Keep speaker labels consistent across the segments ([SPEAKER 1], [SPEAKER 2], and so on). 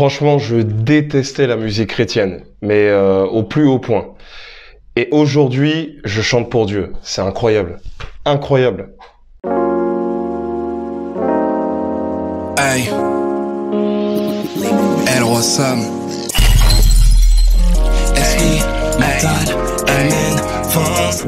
[SPEAKER 1] Franchement, je détestais la musique chrétienne, mais au plus haut point. Et aujourd'hui, je chante pour Dieu. C'est incroyable. Incroyable.
[SPEAKER 2] Hey, El Roi Sam. Esprit mental, France.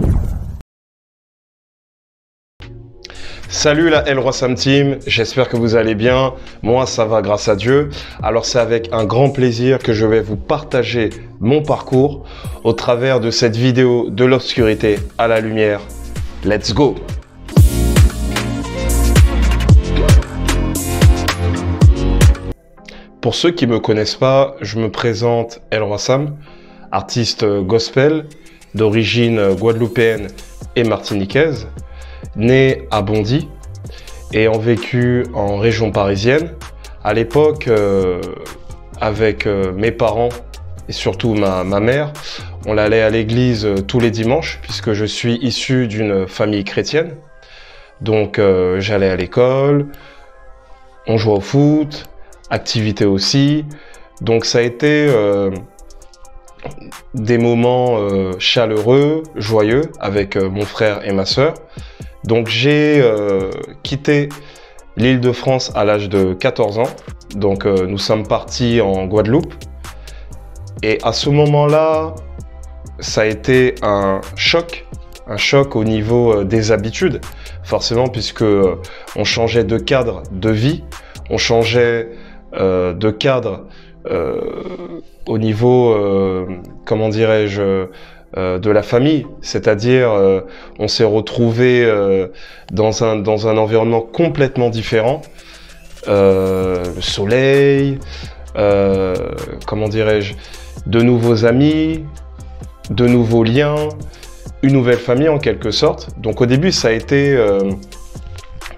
[SPEAKER 1] Salut la El Roi Sam Team, j'espère que vous allez bien. Moi, ça va grâce à Dieu. Alors, c'est avec un grand plaisir que je vais vous partager mon parcours au travers de cette vidéo de l'obscurité à la lumière. Let's go! Pour ceux qui ne me connaissent pas, je me présente El Roi Sam, artiste gospel d'origine guadeloupéenne et martiniquaise, né à Bondy, ayant vécu en région parisienne. À l'époque, avec mes parents et surtout ma mère, on allait à l'église tous les dimanches puisque je suis issu d'une famille chrétienne. Donc j'allais à l'école, on jouait au foot, activité aussi. Donc ça a été des moments chaleureux, joyeux avec mon frère et ma sœur. Donc j'ai quitté l'Île-de-France à l'âge de 14 ans. Donc nous sommes partis en Guadeloupe. Et à ce moment-là, ça a été un choc au niveau des habitudes. Forcément, puisque on changeait de cadre de vie, on changeait de cadre au niveau, comment dirais-je, de la famille, c'est-à-dire on s'est retrouvé dans un environnement complètement différent, le soleil, comment dirais-je, de nouveaux amis, de nouveaux liens, une nouvelle famille en quelque sorte. Donc au début ça a été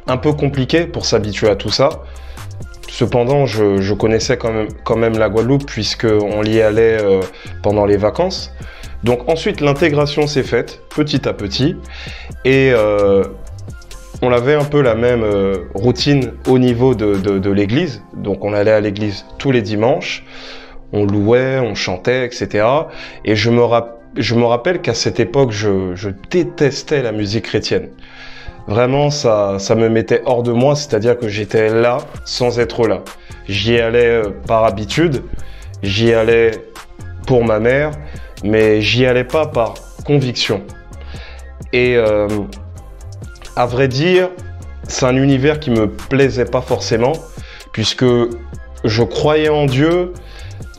[SPEAKER 1] un peu compliqué pour s'habituer à tout ça. Cependant, je connaissais quand même la Guadeloupe puisqu'on y allait pendant les vacances. Donc ensuite, l'intégration s'est faite petit à petit et on avait un peu la même routine au niveau de l'église. Donc on allait à l'église tous les dimanches, on louait, on chantait, etc. Et je me rappelle qu'à cette époque, je détestais la musique chrétienne. Vraiment, ça me mettait hors de moi, c'est-à-dire que j'étais là sans être là. J'y allais par habitude, j'y allais pour ma mère, mais j'y allais pas par conviction. Et à vrai dire, c'est un univers qui me plaisait pas forcément, puisque je croyais en Dieu,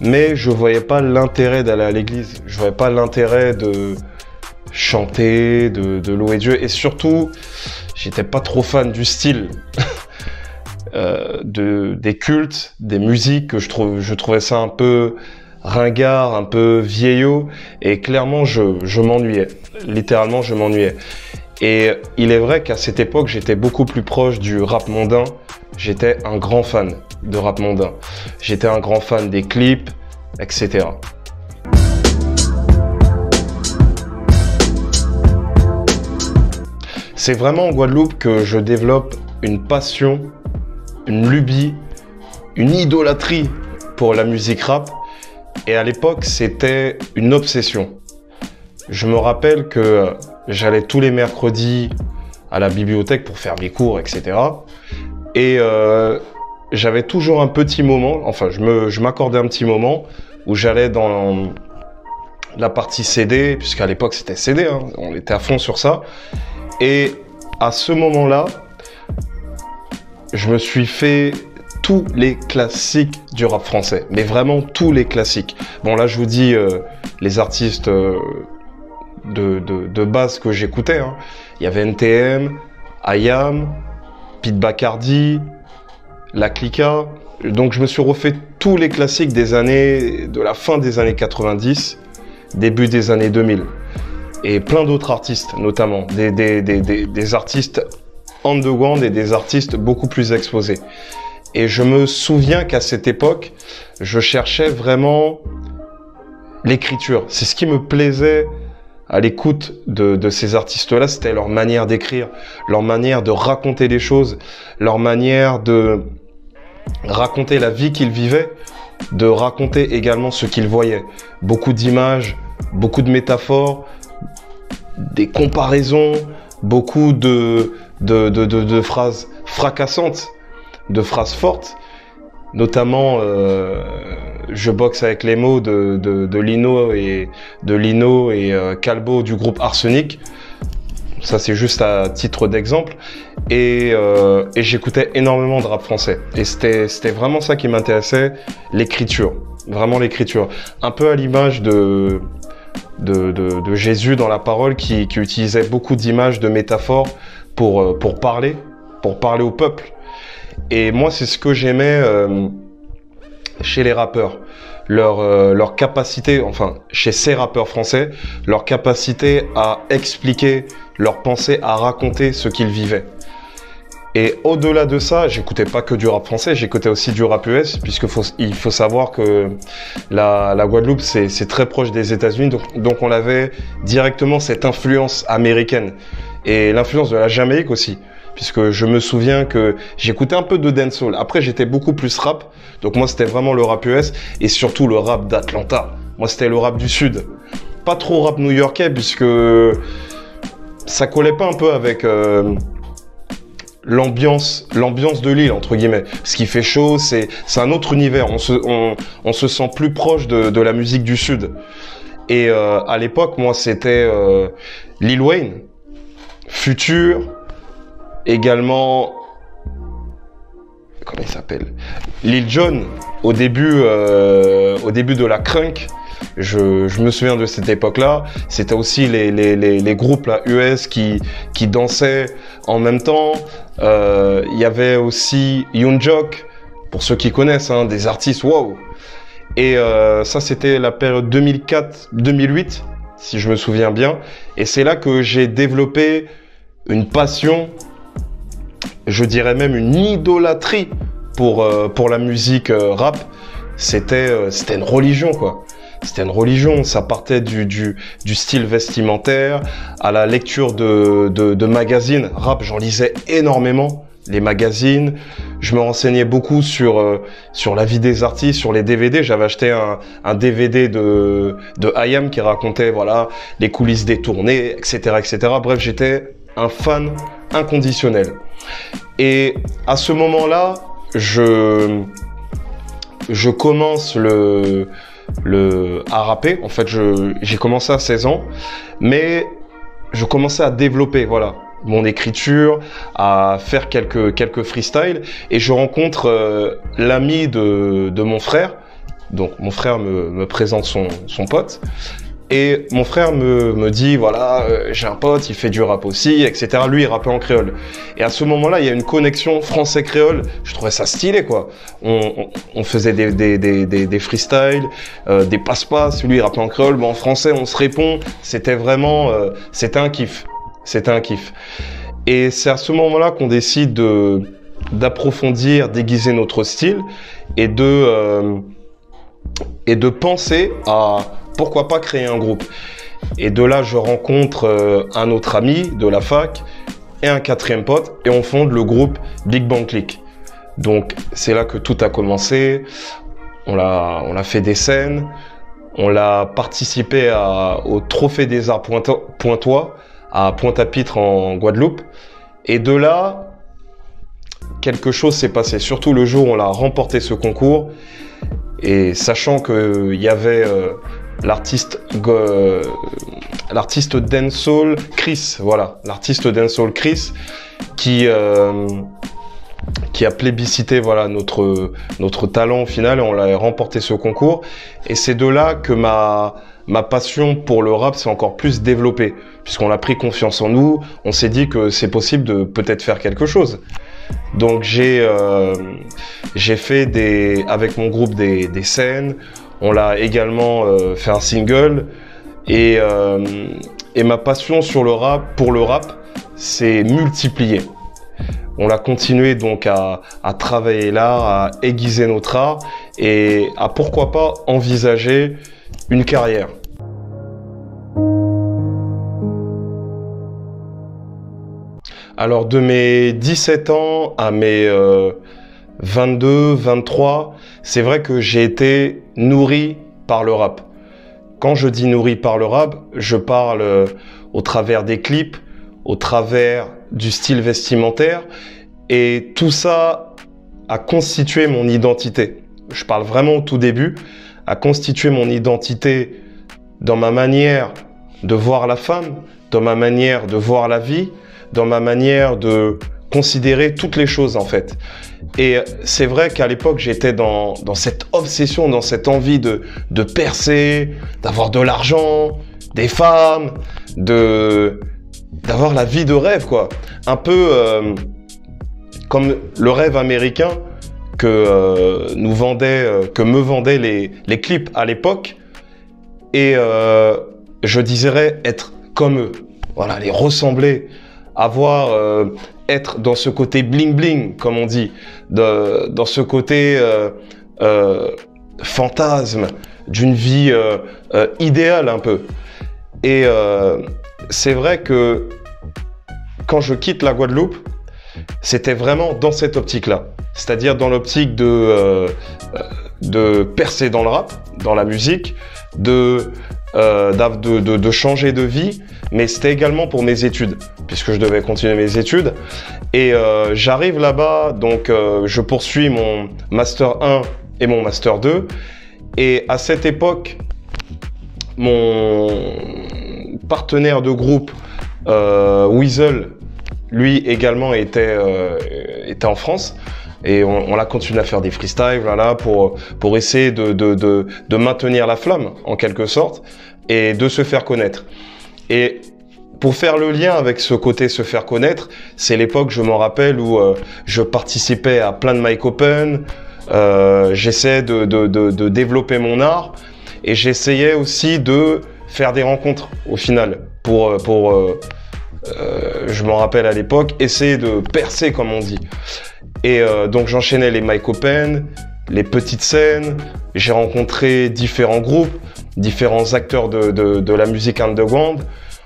[SPEAKER 1] mais je voyais pas l'intérêt d'aller à l'église. Je voyais pas l'intérêt de chanter, de louer Dieu, et surtout, j'étais pas trop fan du style des cultes, des musiques, que je trouvais ça un peu ringard, un peu vieillot, et clairement je m'ennuyais, littéralement je m'ennuyais. Et il est vrai qu'à cette époque j'étais beaucoup plus proche du rap mondain. J'étais un grand fan de rap mondain, j'étais un grand fan des clips, etc. C'est vraiment en Guadeloupe que je développe une passion, une lubie, une idolâtrie pour la musique rap. Et à l'époque, c'était une obsession. Je me rappelle que j'allais tous les mercredis à la bibliothèque pour faire mes cours, etc. Et j'avais toujours un petit moment, enfin je m'accordais un petit moment où j'allais dans la partie CD, puisqu'à l'époque c'était CD, hein, on était à fond sur ça. Et à ce moment-là, je me suis fait tous les classiques du rap français, mais vraiment tous les classiques. Bon là je vous dis les artistes de base que j'écoutais, hein. Il y avait NTM, IAM, Pete Bacardi, La Clica. Donc je me suis refait tous les classiques de la fin des années 90, début des années 2000. Et plein d'autres artistes, notamment des artistes underground et des artistes beaucoup plus exposés. Et je me souviens qu'à cette époque, je cherchais vraiment l'écriture. C'est ce qui me plaisait à l'écoute de ces artistes-là, c'était leur manière d'écrire, leur manière de raconter les choses, leur manière de raconter la vie qu'ils vivaient de raconter également ce qu'ils voyaient. Beaucoup d'images, beaucoup de métaphores, des comparaisons, beaucoup de phrases fracassantes, de phrases fortes. Notamment, je boxe avec les mots de Lino et Calbo du groupe Arsenic. Ça, c'est juste à titre d'exemple. Et j'écoutais énormément de rap français. Et c'était vraiment ça qui m'intéressait, l'écriture. Vraiment l'écriture. Un peu à l'image de Jésus dans la parole qui utilisait beaucoup d'images, de métaphores pour parler au peuple. Et moi, c'est ce que j'aimais chez les rappeurs. Leur capacité, enfin, chez ces rappeurs français, leur capacité à expliquer leurs pensées, à raconter ce qu'ils vivaient. Et au-delà de ça, j'écoutais pas que du rap français, j'écoutais aussi du rap US, il faut savoir que la Guadeloupe, c'est très proche des États-Unis, donc on avait directement cette influence américaine. Et l'influence de la Jamaïque aussi. Puisque je me souviens que j'écoutais un peu de dancehall. Après, j'étais beaucoup plus rap. Donc moi, c'était vraiment le rap US et surtout le rap d'Atlanta. Moi, c'était le rap du Sud. Pas trop rap new-yorkais puisque ça collait pas un peu avec l'ambiance de l'île, entre guillemets. Ce qui fait chaud, c'est un autre univers. On se sent plus proche de la musique du Sud. Et à l'époque, moi, c'était Lil Wayne, Future, également, comment il s'appelle, Lil Jon, au début de la crunk. Je me souviens de cette époque-là. C'était aussi les groupes là, US qui dansaient en même temps. Il y avait aussi Young Jock, pour ceux qui connaissent, hein, des artistes, waouh. Et ça, c'était la période 2004-2008, si je me souviens bien. Et c'est là que j'ai développé une passion, je dirais même une idolâtrie pour la musique rap. C'était une religion, quoi. C'était une religion. Ça partait du style vestimentaire à la lecture de magazines rap. J'en lisais énormément, les magazines. Je me renseignais beaucoup sur la vie des artistes, sur les DVD. J'avais acheté un DVD de IAM qui racontait, voilà, les coulisses des tournées, etc., etc. Bref, j'étais un fan inconditionnel. Et à ce moment-là, je commence à rapper. En fait, j'ai commencé à 16 ans, mais je commençais à développer, voilà, mon écriture, à faire quelques freestyles, et je rencontre l'ami de mon frère. Donc, mon frère me présente son pote. Et mon frère me dit, voilà, j'ai un pote, il fait du rap aussi, etc. Lui, il rappait en créole. Et à ce moment-là, il y a une connexion français-créole. Je trouvais ça stylé, quoi. On faisait des freestyles, des passe-passe. Lui, il rappait en créole. Mais en français, on se répond. C'était vraiment, c'était un kiff. C'était un kiff. Et c'est à ce moment-là qu'on décide d'approfondir, d'aiguiser notre style et de penser à pourquoi pas créer un groupe. Et de là, je rencontre un autre ami de la fac et un quatrième pote et on fonde le groupe Big Bang Click. Donc, c'est là que tout a commencé. On a fait des scènes, on a participé au Trophée des Arts Pointois à Pointe-à-Pitre en Guadeloupe. Et de là, quelque chose s'est passé. Surtout le jour où on a remporté ce concours. Et sachant qu'il y avait l'artiste dancehall Chris, voilà, l'artiste dancehall Chris qui a plébiscité, voilà, notre talent au final, et on a remporté ce concours. Et c'est de là que ma passion pour le rap s'est encore plus développée, puisqu'on a pris confiance en nous, on s'est dit que c'est possible de peut-être faire quelque chose. Donc j'ai fait avec mon groupe des scènes, on l'a également fait un single, et ma passion pour le rap s'est multipliée. On a continué donc à travailler l'art, à aiguiser notre art et à pourquoi pas envisager une carrière. Alors de mes 17 ans à mes 22, 23, c'est vrai que j'ai été nourri par le rap. Quand je dis nourri par le rap, je parle au travers des clips, au travers du style vestimentaire, et tout ça a constitué mon identité. Je parle vraiment au tout début, a constitué mon identité dans ma manière de voir la femme, dans ma manière de voir la vie, dans ma manière de considérer toutes les choses en fait. Et c'est vrai qu'à l'époque, j'étais dans cette obsession, dans cette envie de percer, d'avoir de l'argent, des femmes, d'avoir la vie de rêve, quoi. Un peu comme le rêve américain que me vendaient les clips à l'époque. Et je désirais être comme eux, voilà, les ressembler, être dans ce côté bling bling, comme on dit, dans ce côté fantasme d'une vie idéale un peu. Et c'est vrai que quand je quitte la Guadeloupe, c'était vraiment dans cette optique-là, c'est-à-dire dans l'optique de percer dans le rap, dans la musique, de changer de vie, mais c'était également pour mes études, puisque je devais continuer mes études. Et j'arrive là-bas, donc je poursuis mon Master 1 et mon Master 2. Et à cette époque, mon partenaire de groupe, Weasel, lui également était en France. Et on a continué à faire des freestyles, voilà, pour essayer de maintenir la flamme, en quelque sorte, et de se faire connaître. Et pour faire le lien avec ce côté se faire connaître, c'est l'époque, je m'en rappelle, où je participais à plein de mic open, j'essayais de développer mon art, et j'essayais aussi de faire des rencontres, au final, je m'en rappelle à l'époque, essayer de percer, comme on dit. Et donc j'enchaînais les mic open, les petites scènes, j'ai rencontré différents groupes, différents acteurs de la musique underground.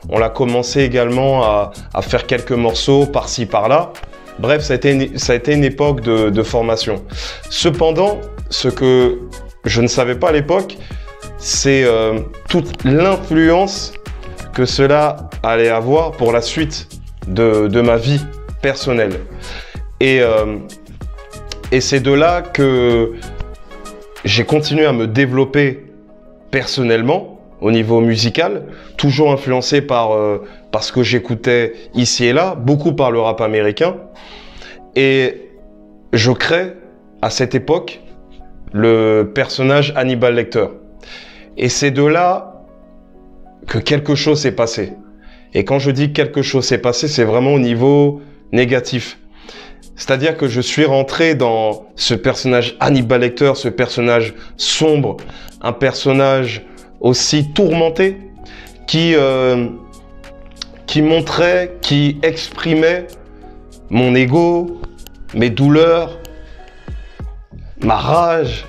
[SPEAKER 1] On a commencé également à faire quelques morceaux par-ci par-là. Bref, ça a été une époque de formation. Cependant, ce que je ne savais pas à l'époque, c'est toute l'influence que cela allait avoir pour la suite de ma vie personnelle. Et c'est de là que j'ai continué à me développer personnellement au niveau musical, toujours influencé par ce que j'écoutais ici et là, beaucoup par le rap américain. Et je crée à cette époque le personnage Hannibal Lecter. Et c'est de là que quelque chose s'est passé. Et quand je dis quelque chose s'est passé, c'est vraiment au niveau négatif. C'est-à-dire que je suis rentré dans ce personnage Hannibal Lecter, ce personnage sombre, un personnage aussi tourmenté, qui montrait, qui exprimait mon ego, mes douleurs, ma rage,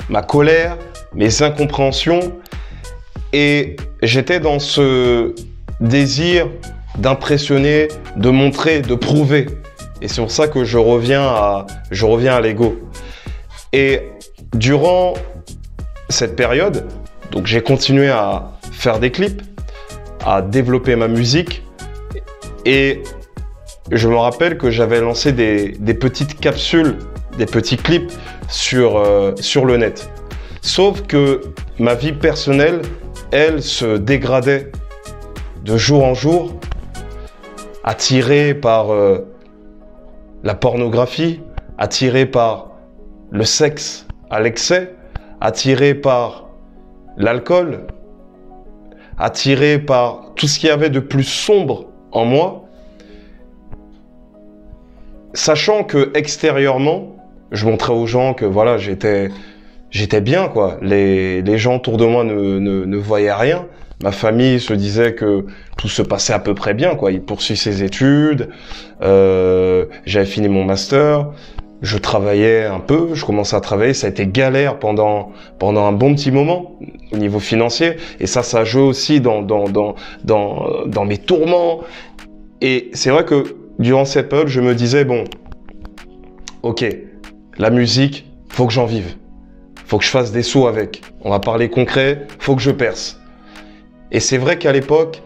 [SPEAKER 1] ma colère, mes incompréhensions. Et j'étais dans ce désir d'impressionner, de montrer, de prouver. Et c'est pour ça que je reviens à l'ego. Et durant cette période, donc j'ai continué à faire des clips, à développer ma musique. Et je me rappelle que j'avais lancé des petites capsules, des petits clips sur le net. Sauf que ma vie personnelle, elle, se dégradait de jour en jour, attirée par la pornographie, attiré par le sexe à l'excès, attiré par l'alcool, attiré par tout ce qu'il y avait de plus sombre en moi, sachant que extérieurement, je montrais aux gens que voilà, j'étais bien, quoi. Les gens autour de moi ne voyaient rien. Ma famille se disait que tout se passait à peu près bien, quoi. Il poursuit ses études, j'avais fini mon master, je travaillais un peu, je commençais à travailler. Ça a été galère pendant un bon petit moment au niveau financier, et ça a joué aussi dans mes tourments. Et c'est vrai que durant cette période, je me disais bon, ok, la musique, faut que j'en vive. Faut que je fasse des sauts avec. On va parler concret, faut que je perce. Et c'est vrai qu'à l'époque,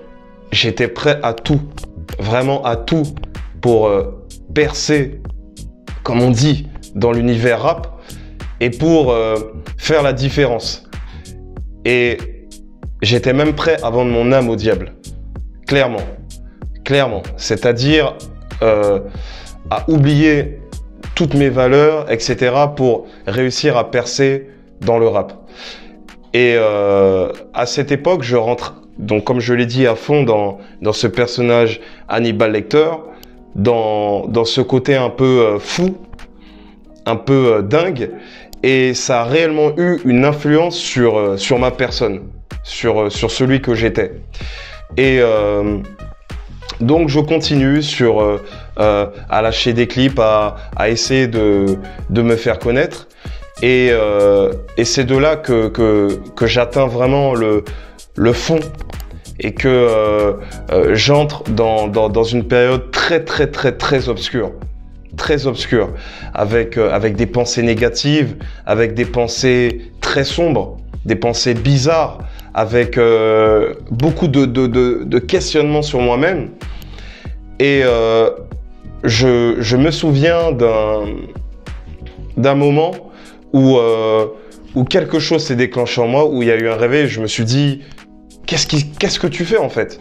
[SPEAKER 1] j'étais prêt à tout, vraiment à tout pour percer, comme on dit, dans l'univers rap et pour faire la différence. Et j'étais même prêt à vendre mon âme au diable. Clairement. Clairement. C'est-à-dire à oublier toutes mes valeurs, etc. pour réussir à percer dans le rap. Et à cette époque, je rentre, donc comme je l'ai dit, à fond dans ce personnage Hannibal Lecter, dans ce côté un peu fou, un peu dingue, et ça a réellement eu une influence sur ma personne, sur celui que j'étais. Et donc je continue à lâcher des clips, à essayer de me faire connaître. Et c'est de là que j'atteins vraiment le fond et que j'entre dans une période très obscure. Très obscure, avec des pensées négatives, avec des pensées très sombres, des pensées bizarres, avec beaucoup de questionnements sur moi-même. Et je me souviens d'un moment où quelque chose s'est déclenché en moi, où il y a eu un réveil, je me suis dit, qu'est-ce que tu fais en fait?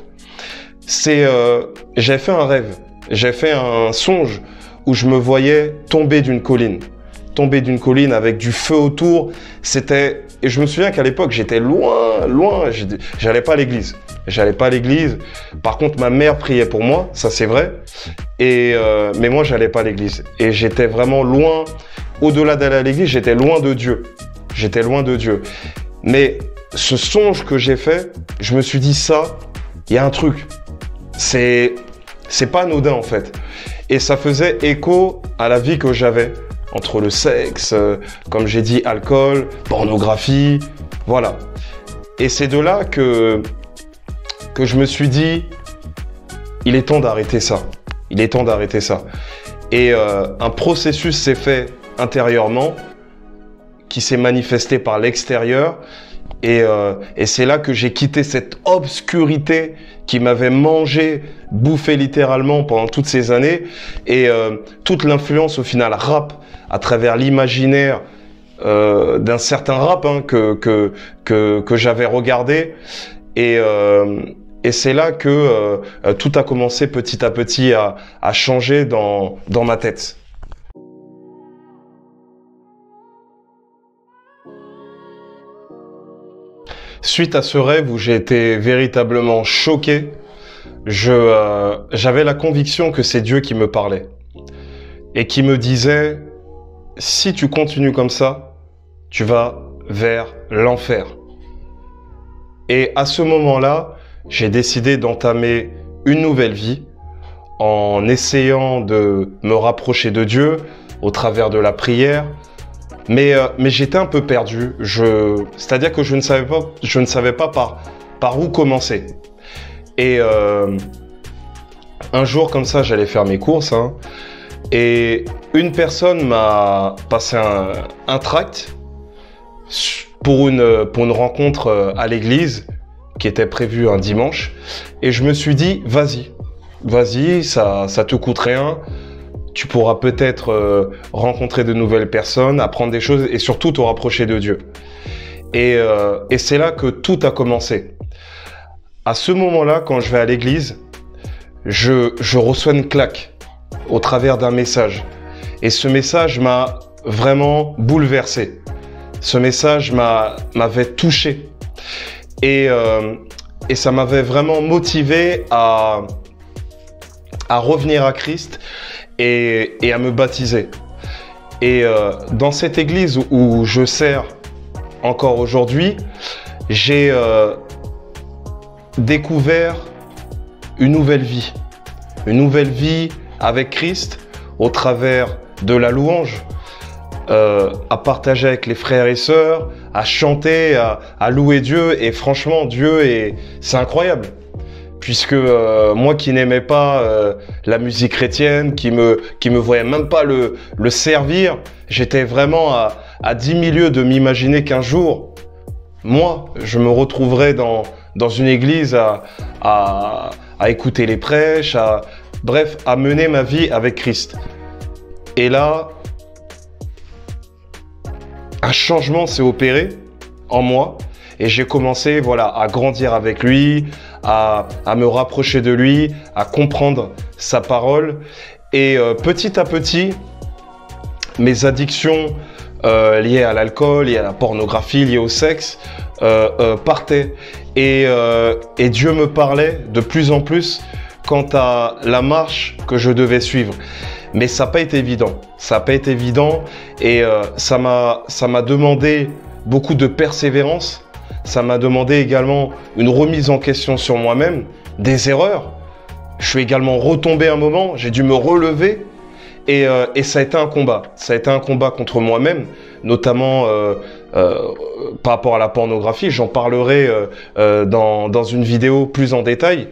[SPEAKER 1] J'ai fait un rêve, j'ai fait un songe où je me voyais tomber d'une colline avec du feu autour. Et je me souviens qu'à l'époque, j'étais loin, j'allais pas à l'église. Par contre, ma mère priait pour moi, ça c'est vrai. Mais moi, j'allais pas à l'église. Et j'étais vraiment loin, au-delà d'aller à l'église, j'étais loin de Dieu. Mais ce songe que j'ai fait, je me suis dit ça, il y a un truc. C'est pas anodin en fait. Et ça faisait écho à la vie que j'avais, entre le sexe, comme j'ai dit, alcool, pornographie, voilà. Et c'est de là que je me suis dit, il est temps d'arrêter ça. Et un processus s'est fait intérieurement, qui s'est manifesté par l'extérieur. Et c'est là que j'ai quitté cette obscurité qui m'avait bouffé littéralement pendant toutes ces années. Et toute l'influence au final rap, à travers l'imaginaire d'un certain rap que j'avais regardé. Et c'est là que tout a commencé petit à petit à changer dans ma tête. Suite à ce rêve où j'ai été véritablement choqué, j'avais la conviction que c'est Dieu qui me parlait et qui me disait « Si tu continues comme ça, tu vas vers l'enfer ». Et à ce moment-là, j'ai décidé d'entamer une nouvelle vie en essayant de me rapprocher de Dieu au travers de la prière. Mais j'étais un peu perdu. C'est-à-dire que je ne savais pas par où commencer. Et un jour comme ça, j'allais faire mes courses, et une personne m'a passé un tract pour une rencontre à l'église qui était prévue un dimanche. Et je me suis dit, vas-y, ça te coûte rien. Tu pourras peut-être rencontrer de nouvelles personnes, apprendre des choses et surtout te rapprocher de Dieu. Et c'est là que tout a commencé. À ce moment-là, quand je vais à l'église, je reçois une claque au travers d'un message. Et ce message m'a vraiment bouleversé. Ce message m'avait touché. Et ça m'avait vraiment motivé à revenir à Christ et à me baptiser. Et dans cette église où je sers encore aujourd'hui, j'ai découvert une nouvelle vie avec Christ au travers de la louange, à partager avec les frères et sœurs, à chanter, à louer Dieu. Et franchement, c'est incroyable. puisque moi qui n'aimais pas la musique chrétienne, qui me voyait même pas le servir, j'étais vraiment à 10 000 lieues de m'imaginer qu'un jour, moi, je me retrouverais dans une église à écouter les prêches, bref, à mener ma vie avec Christ. Et là, un changement s'est opéré en moi et j'ai commencé à grandir avec lui, à me rapprocher de lui, à comprendre sa parole. Et petit à petit, mes addictions liées à l'alcool, liées à la pornographie, liées au sexe, partaient. Et Dieu me parlait de plus en plus quant à la marche que je devais suivre. Mais ça n'a pas été évident. Ça n'a pas été évident et ça m'a demandé beaucoup de persévérance. Ça m'a demandé également une remise en question sur moi-même, des erreurs. Je suis également retombé un moment, j'ai dû me relever et ça a été un combat. Ça a été un combat contre moi-même, notamment par rapport à la pornographie. J'en parlerai dans une vidéo plus en détail.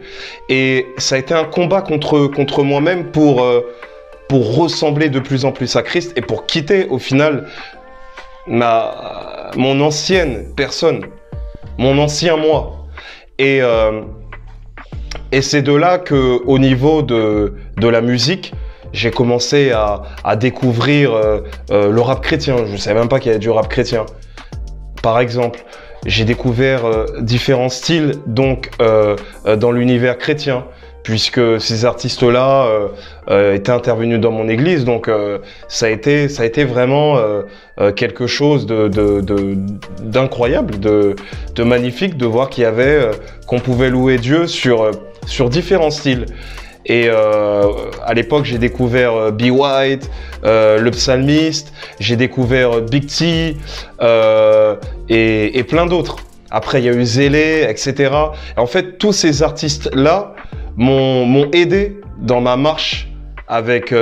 [SPEAKER 1] Et ça a été un combat contre moi-même pour ressembler de plus en plus à Christ et pour quitter au final mon ancienne personne, mon ancien moi. Et c'est de là que, au niveau de la musique, j'ai commencé à découvrir le rap chrétien. Je ne savais même pas qu'il y avait du rap chrétien. Par exemple, j'ai découvert différents styles donc dans l'univers chrétien, puisque ces artistes-là étaient intervenus dans mon église. Donc ça a été vraiment quelque chose d'incroyable, de magnifique, de voir qu'il y avait qu'on pouvait louer Dieu sur différents styles. Et à l'époque, j'ai découvert B. White, le psalmiste, j'ai découvert Big T et plein d'autres. Après, il y a eu Zélé, etc. Et en fait, tous ces artistes-là m'ont aidé dans ma marche avec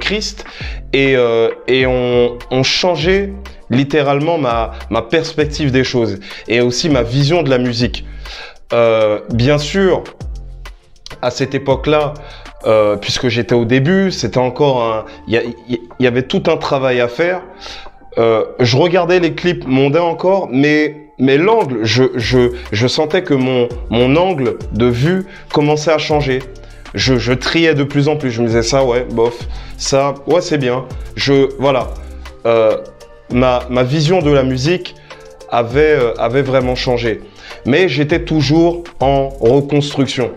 [SPEAKER 1] Christ et ont changé littéralement ma perspective des choses et aussi ma vision de la musique. Bien sûr, à cette époque-là, puisque j'étais au début, c'était encore il y avait tout un travail à faire. Je regardais les clips mondains encore, mais l'angle, je sentais que mon angle de vue commençait à changer. Je triais de plus en plus. Je me disais ça, ouais, bof, ça, ouais, c'est bien. Voilà. Ma vision de la musique avait vraiment changé. Mais j'étais toujours en reconstruction.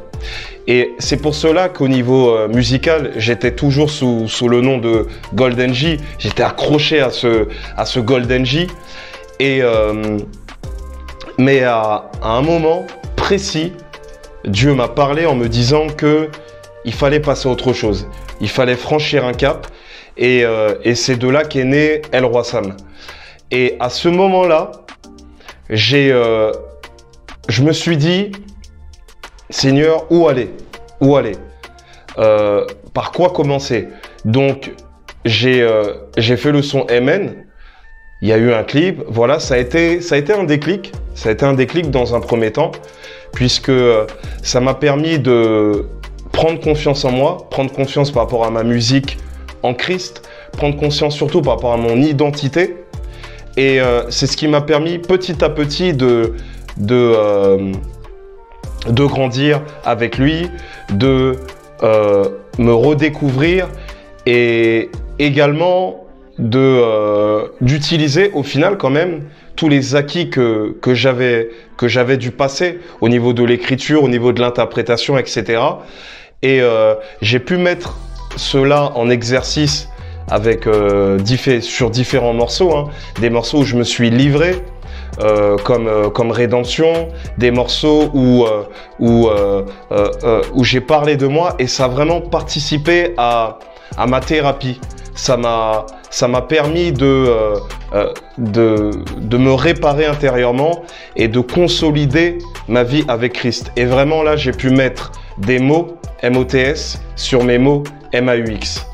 [SPEAKER 1] Et c'est pour cela qu'au niveau musical, j'étais toujours sous le nom de Golden J. J'étais accroché à ce Golden J. Mais à un moment précis, Dieu m'a parlé en me disant que il fallait passer à autre chose. Il fallait franchir un cap. Et c'est de là qu'est né El Roi Sam. Et à ce moment-là, je me suis dit, Seigneur, où aller? Où aller? Par quoi commencer? Donc, j'ai fait le son MN. Il y a eu un clip. Voilà, ça a été un déclic. Ça a été un déclic dans un premier temps, puisque ça m'a permis de prendre confiance en moi, prendre confiance par rapport à ma musique en Christ, prendre conscience surtout par rapport à mon identité. Et c'est ce qui m'a permis petit à petit de grandir avec lui, de me redécouvrir et également d'utiliser au final quand même tous les acquis que j'avais dû passer au niveau de l'écriture, au niveau de l'interprétation, etc. Et j'ai pu mettre cela en exercice avec sur différents morceaux, hein. Des morceaux où je me suis livré, comme Rédemption, des morceaux où j'ai parlé de moi et ça a vraiment participé à ma thérapie. Ça m'a permis de me réparer intérieurement et de consolider ma vie avec Christ. Et vraiment là, j'ai pu mettre des mots MOTS sur mes mots MAUX.